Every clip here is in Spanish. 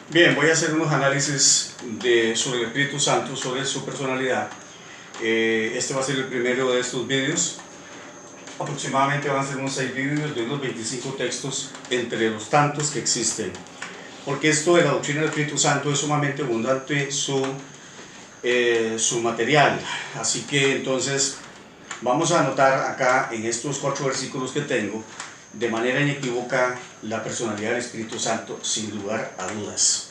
Bien, voy a hacer unos análisis sobre el Espíritu Santo, sobre su personalidad. Este va a ser el primero de estos vídeos. Aproximadamente van a ser unos 6 vídeos de unos 25 textos entre los tantos que existen. Porque esto de la doctrina del Espíritu Santo es sumamente abundante su material. Así que entonces vamos a anotar acá en estos 4 versículos que tengo de manera inequívoca la personalidad del Espíritu Santo, sin lugar a dudas.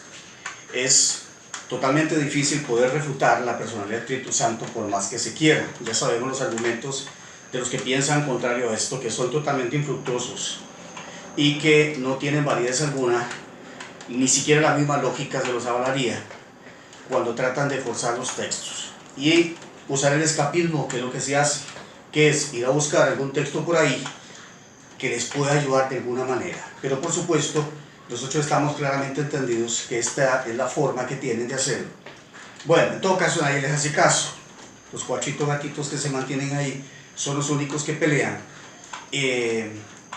Es totalmente difícil poder refutar la personalidad del Espíritu Santo por más que se quiera. Ya sabemos los argumentos de los que piensan contrario a esto, que son totalmente infructuosos y que no tienen validez alguna, ni siquiera la misma lógica se los avalaría cuando tratan de forzar los textos y usar el escapismo, que es lo que se hace, que es ir a buscar algún texto por ahí que les pueda ayudar de alguna manera. Pero por supuesto, nosotros estamos claramente entendidos que esta es la forma que tienen de hacerlo. Bueno, en todo caso nadie les hace caso. Los 4 gatitos que se mantienen ahí son los únicos que pelean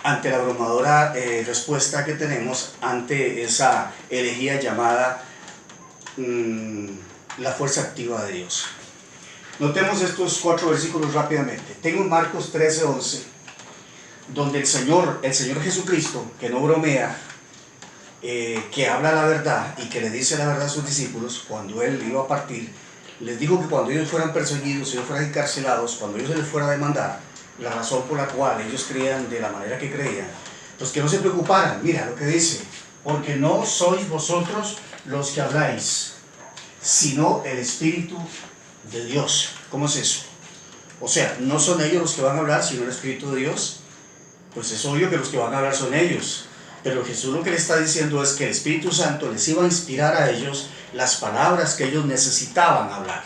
ante la abrumadora respuesta que tenemos ante esa herejía llamada la fuerza activa de Dios. Notemos estos 4 versículos rápidamente. Tengo en Marcos 13:11, donde el Señor Jesucristo, que no bromea, que habla la verdad y que le dice la verdad a sus discípulos, cuando Él iba a partir, les dijo que cuando ellos fueran perseguidos, ellos fueran encarcelados, cuando ellos se les fuera a demandar, la razón por la cual ellos creían de la manera que creían, pues que no se preocuparan. Mira lo que dice: porque no sois vosotros los que habláis, sino el Espíritu de Dios. ¿Cómo es eso? O sea, no son ellos los que van a hablar, sino el Espíritu de Dios. Pues es obvio que los que van a hablar son ellos, pero Jesús lo que le está diciendo es que el Espíritu Santo les iba a inspirar a ellos las palabras que ellos necesitaban hablar.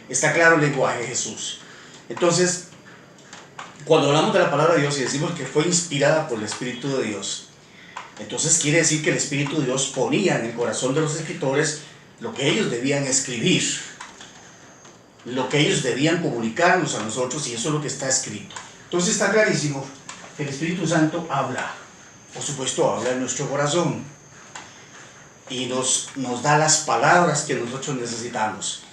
Está claro el lenguaje de Jesús. Entonces, cuando hablamos de la palabra de Dios y decimos que fue inspirada por el Espíritu de Dios, entonces quiere decir que el Espíritu de Dios ponía en el corazón de los escritores lo que ellos debían escribir, lo que ellos debían comunicarnos a nosotros, y eso es lo que está escrito. Entonces está clarísimo que el Espíritu Santo habla, por supuesto habla en nuestro corazón y nos da las palabras que nosotros necesitamos.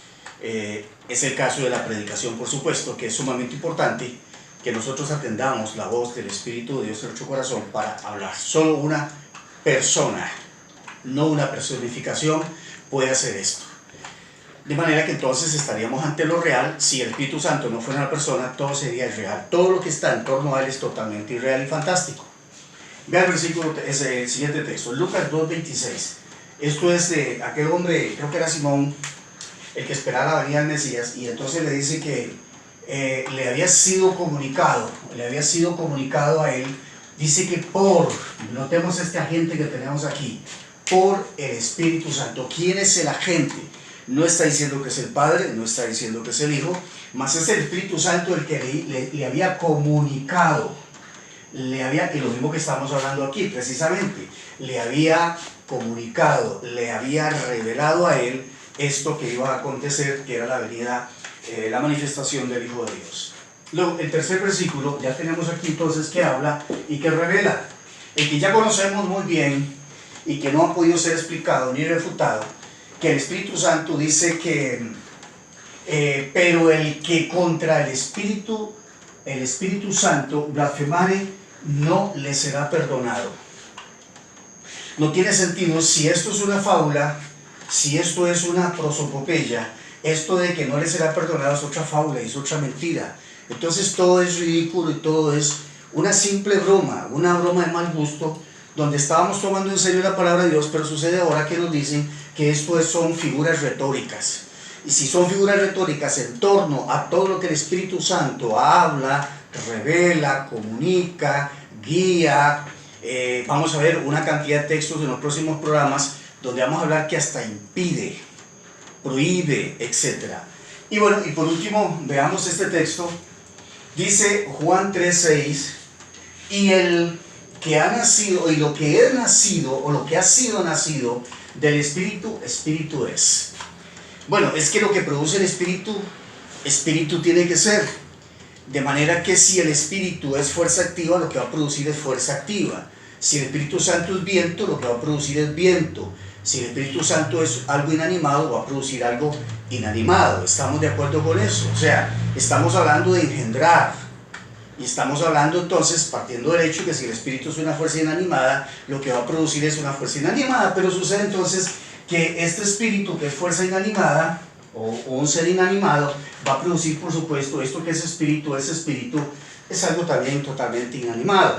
Es el caso de la predicación, por supuesto, que es sumamente importante que nosotros atendamos la voz del Espíritu de Dios en nuestro corazón para hablar. Solo una persona, no una personificación, puede hacer esto. De manera que entonces estaríamos ante lo real. Si el Espíritu Santo no fuera una persona, todo sería irreal. Todo lo que está en torno a Él es totalmente irreal y fantástico. Vea el versículo, el siguiente texto, Lucas 2:26. Esto es de aquel hombre, creo que era Simón, el que esperaba la venida del Mesías, y entonces le dice que le había sido comunicado a él, dice que notemos este agente que tenemos aquí, por el Espíritu Santo. ¿Quién es el agente? No está diciendo que es el Padre, no está diciendo que es el Hijo, mas es el Espíritu Santo el que le había comunicado, y lo mismo que estamos hablando aquí precisamente, le había comunicado, le había revelado a él esto que iba a acontecer, que era la venida, la manifestación del Hijo de Dios. Luego, el tercer versículo, ya tenemos aquí entonces que habla y que revela, el que ya conocemos muy bien y que no ha podido ser explicado ni refutado, que el Espíritu Santo dice que pero el que contra el Espíritu Santo blasfemare, no le será perdonado. No tiene sentido. Si esto es una fábula, si esto es una prosopopeya, esto de que no le será perdonado es otra fábula, es otra mentira. Entonces todo es ridículo y todo es una simple broma, una broma de mal gusto, donde estábamos tomando en serio la palabra de Dios, pero sucede ahora que nos dicen que esto son figuras retóricas. Y si son figuras retóricas en torno a todo lo que el Espíritu Santo habla, revela, comunica, guía, vamos a ver una cantidad de textos en los próximos programas donde vamos a hablar que hasta impide, prohíbe, etc. Y bueno, y por último, veamos este texto. Dice Juan 3:6, y el que ha nacido, y lo que es nacido, o lo que ha sido nacido del Espíritu, Espíritu es. Bueno, es que lo que produce el Espíritu, Espíritu tiene que ser. De manera que si el Espíritu es fuerza activa, lo que va a producir es fuerza activa. Si el Espíritu Santo es viento, lo que va a producir es viento. Si el Espíritu Santo es algo inanimado, va a producir algo inanimado. ¿Estamos de acuerdo con eso? O sea, estamos hablando de engendrar. Y estamos hablando entonces, partiendo del hecho que si el Espíritu es una fuerza inanimada, lo que va a producir es una fuerza inanimada. Pero sucede entonces que este Espíritu, que es fuerza inanimada, o un ser inanimado, va a producir, por supuesto, esto que es espíritu, ese espíritu es algo también totalmente inanimado.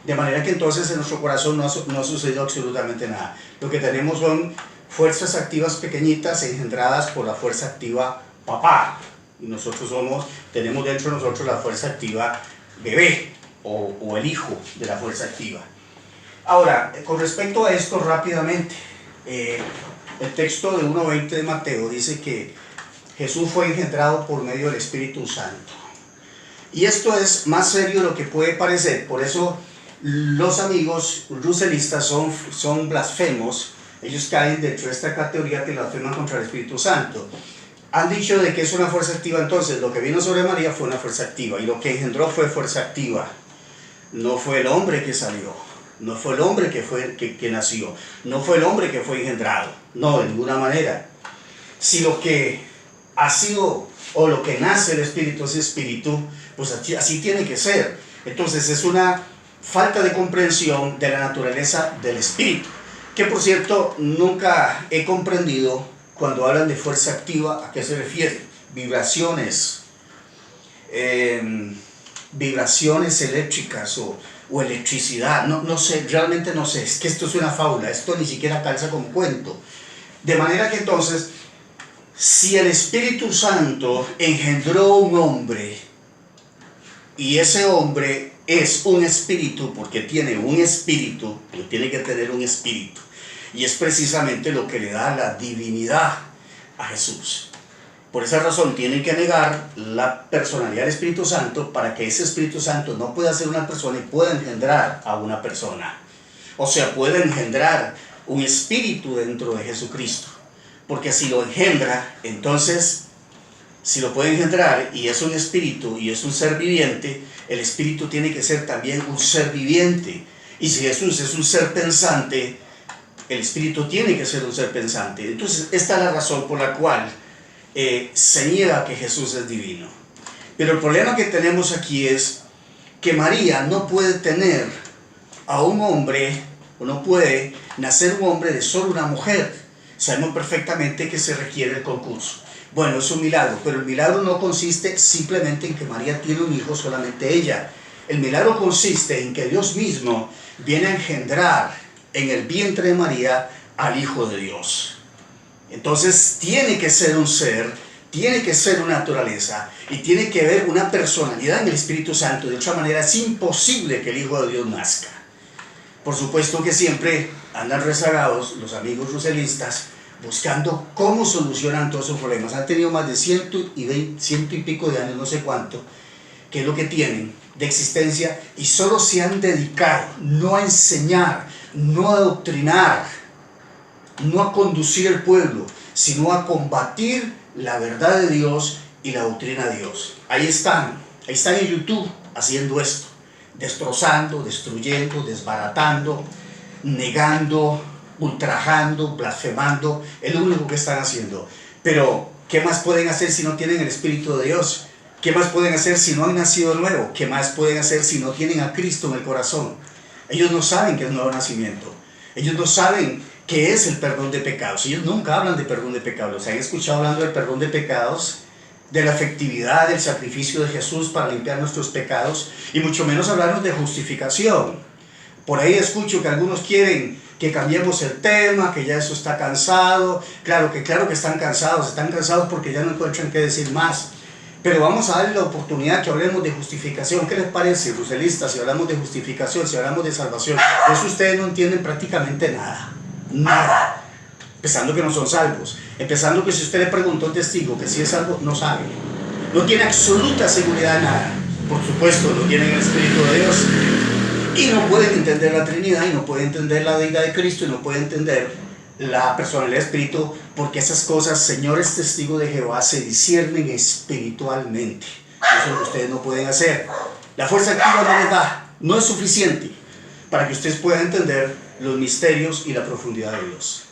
De manera que entonces en nuestro corazón no ha sucedido absolutamente nada. Lo que tenemos son fuerzas activas pequeñitas engendradas por la fuerza activa papá. Y nosotros tenemos dentro de nosotros la fuerza activa bebé, o el hijo de la fuerza activa. Ahora, con respecto a esto rápidamente, el texto de 1:20 de Mateo dice que Jesús fue engendrado por medio del Espíritu Santo. Y esto es más serio de lo que puede parecer. Por eso los amigos ruselistas son blasfemos. Ellos caen dentro de esta categoría que blasfeman contra el Espíritu Santo. Han dicho de que es una fuerza activa, entonces lo que vino sobre María fue una fuerza activa. Y lo que engendró fue fuerza activa. No fue el hombre que salió. No fue el hombre que nació. No fue el hombre que fue engendrado. No, de ninguna manera. Si lo que ha sido o lo que nace el Espíritu es Espíritu, pues así tiene que ser. Entonces es una falta de comprensión de la naturaleza del Espíritu. Que por cierto, nunca he comprendido cuando hablan de fuerza activa, ¿a qué se refiere? Vibraciones. Vibraciones eléctricas o electricidad, no sé, realmente no sé, es que esto es una fábula, esto ni siquiera calza con cuento. De manera que entonces, si el Espíritu Santo engendró un hombre, y ese hombre es un espíritu, porque tiene un espíritu, pero tiene que tener un espíritu, y es precisamente lo que le da la divinidad a Jesús. Por esa razón tienen que negar la personalidad del Espíritu Santo para que ese Espíritu Santo no pueda ser una persona y pueda engendrar a una persona. O sea, puede engendrar un espíritu dentro de Jesucristo. Porque si lo engendra, entonces, si lo puede engendrar y es un espíritu y es un ser viviente, el espíritu tiene que ser también un ser viviente. Y si Jesús es un ser pensante, el espíritu tiene que ser un ser pensante. Entonces, esta es la razón por la cual se niega que Jesús es divino. Pero el problema que tenemos aquí es que María no puede tener a un hombre, o no puede nacer un hombre de solo una mujer. Sabemos perfectamente que se requiere el concurso. Bueno, es un milagro, pero el milagro no consiste simplemente en que María tiene un hijo, solamente ella. El milagro consiste en que Dios mismo viene a engendrar en el vientre de María al Hijo de Dios. Entonces tiene que ser un ser, tiene que ser una naturaleza y tiene que haber una personalidad en el Espíritu Santo. De otra manera es imposible que el Hijo de Dios nazca. Por supuesto que siempre andan rezagados los amigos ruselistas buscando cómo solucionan todos esos problemas. Han tenido más de 100 y pico de años, no sé cuánto, que es lo que tienen de existencia, y solo se han dedicado no a enseñar, no a adoctrinar, no a conducir el pueblo, sino a combatir la verdad de Dios y la doctrina de Dios. Ahí están en YouTube haciendo esto, destrozando, destruyendo, desbaratando, negando, ultrajando, blasfemando, es lo único que están haciendo. Pero, ¿qué más pueden hacer si no tienen el Espíritu de Dios? ¿Qué más pueden hacer si no han nacido de nuevo? ¿Qué más pueden hacer si no tienen a Cristo en el corazón? Ellos no saben qué es nuevo nacimiento. Ellos no saben qué es el perdón de pecados. Ellos nunca hablan de perdón de pecados. ¿Se han escuchado hablando del perdón de pecados? De la efectividad del sacrificio de Jesús para limpiar nuestros pecados, y mucho menos hablarnos de justificación. Por ahí escucho que algunos quieren que cambiemos el tema, que ya eso está cansado. Claro que están cansados porque ya no encuentran qué decir más. Pero vamos a darle la oportunidad que hablemos de justificación. ¿Qué les parece, ruselistas, si hablamos de justificación, si hablamos de salvación? De eso ustedes no entienden prácticamente nada. Nada. Empezando que no son salvos. Empezando que si usted le pregunta a un testigo que si es salvo, no sabe. No tiene absoluta seguridad de nada. Por supuesto, no tienen el Espíritu de Dios. Y no pueden entender la Trinidad, y no pueden entender la deidad de Cristo, y no pueden entender la personalidad del Espíritu, porque esas cosas, señores testigos de Jehová, se disciernen espiritualmente. Eso es lo que ustedes no pueden hacer. La fuerza activa no les da, no es suficiente para que ustedes puedan entender los misterios y la profundidad de Dios.